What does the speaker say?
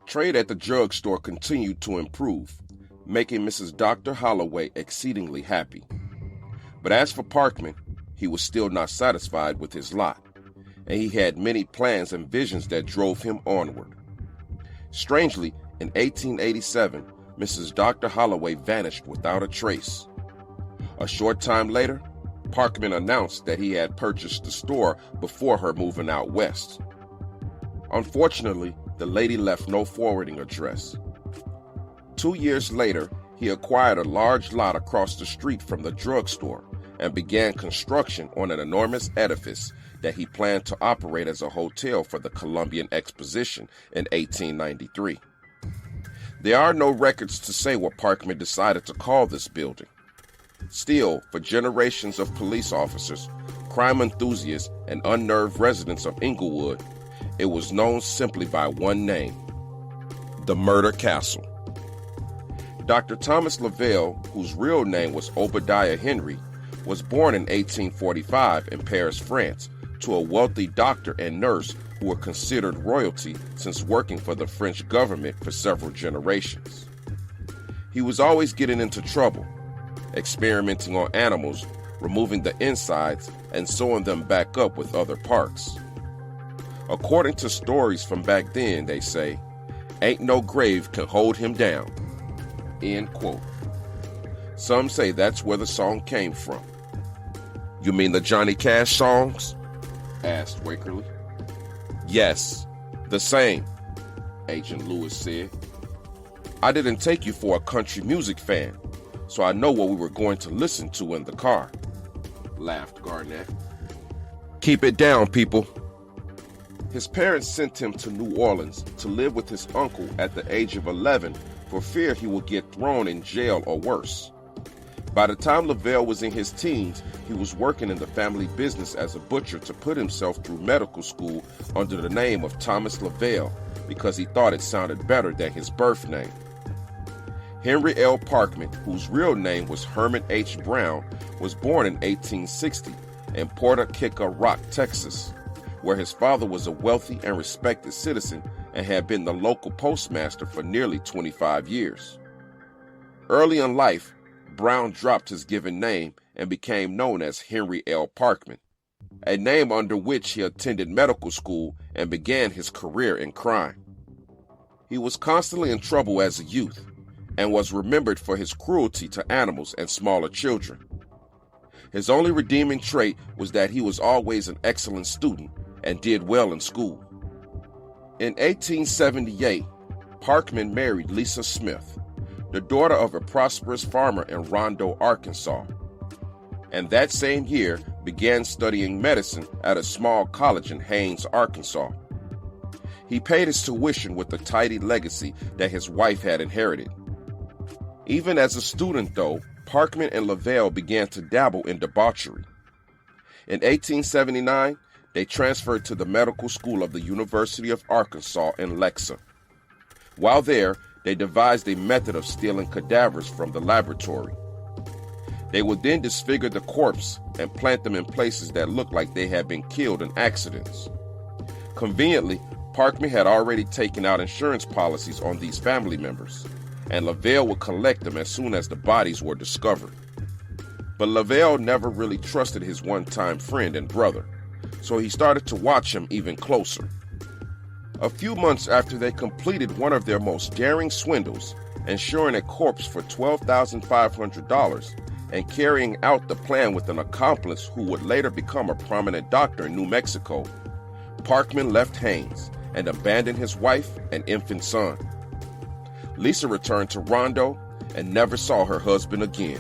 Trade at the drugstore continued to improve, making Mrs. Dr. Holloway exceedingly happy. But as for Parkman, he was still not satisfied with his lot, and he had many plans and visions that drove him onward. Strangely, in 1887, Mrs. Dr. Holloway vanished without a trace. A short time later, Parkman announced that he had purchased the store before her moving out west. Unfortunately, the lady left no forwarding address. 2 years later, he acquired a large lot across the street from the drugstore and began construction on an enormous edifice that he planned to operate as a hotel for the Columbian Exposition in 1893. There are no records to say what Parkman decided to call this building. Still, for generations of police officers, crime enthusiasts, and unnerved residents of Inglewood, it was known simply by one name: the Murder Castle. Dr. Thomas Lavelle, whose real name was Obadiah Henry, was born in 1845 in Paris, France, to a wealthy doctor and nurse who were considered royalty since working for the French government for several generations. He was always getting into trouble, experimenting on animals, removing the insides, and sewing them back up with other parts. According to stories from back then, they say, "Ain't no grave can hold him down." End quote. Some say that's where the song came from. "You mean the Johnny Cash songs?" asked Wakerly. "Yes, the same," Agent Lewis said. "I didn't take you for a country music fan, so I know what we were going to listen to in the car," laughed Garnett. "Keep it down, people." His parents sent him to New Orleans to live with his uncle at the age of 11 for fear he would get thrown in jail or worse. By the time Lavelle was in his teens, he was working in the family business as a butcher to put himself through medical school under the name of Thomas Lavelle because he thought it sounded better than his birth name. Henry L. Parkman, whose real name was Herman H. Brown, was born in 1860 in Porter Kicker Rock, Texas, where his father was a wealthy and respected citizen and had been the local postmaster for nearly 25 years. Early in life, Brown dropped his given name and became known as Henry L. Parkman, a name under which he attended medical school and began his career in crime. He was constantly in trouble as a youth and was remembered for his cruelty to animals and smaller children. His only redeeming trait was that he was always an excellent student and did well in school. In 1878, Parkman married Lisa Smith, the daughter of a prosperous farmer in Rondo, Arkansas, and that same year began studying medicine at a small college in Haines, Arkansas. He paid his tuition with the tidy legacy that his wife had inherited. Even as a student, though, Parkman and Lavelle began to dabble in debauchery. In 1879, they transferred to the medical school of the University of Arkansas in Lexa. While there, they devised a method of stealing cadavers from the laboratory. They would then disfigure the corpse and plant them in places that looked like they had been killed in accidents. Conveniently, Parkman had already taken out insurance policies on these family members, and Lavelle would collect them as soon as the bodies were discovered. But Lavelle never really trusted his one-time friend and brother, so he started to watch him even closer. A few months after they completed one of their most daring swindles, insuring a corpse for $12,500 and carrying out the plan with an accomplice who would later become a prominent doctor in New Mexico, Parkman left Haines and abandoned his wife and infant son. Lisa returned to Rondo and never saw her husband again.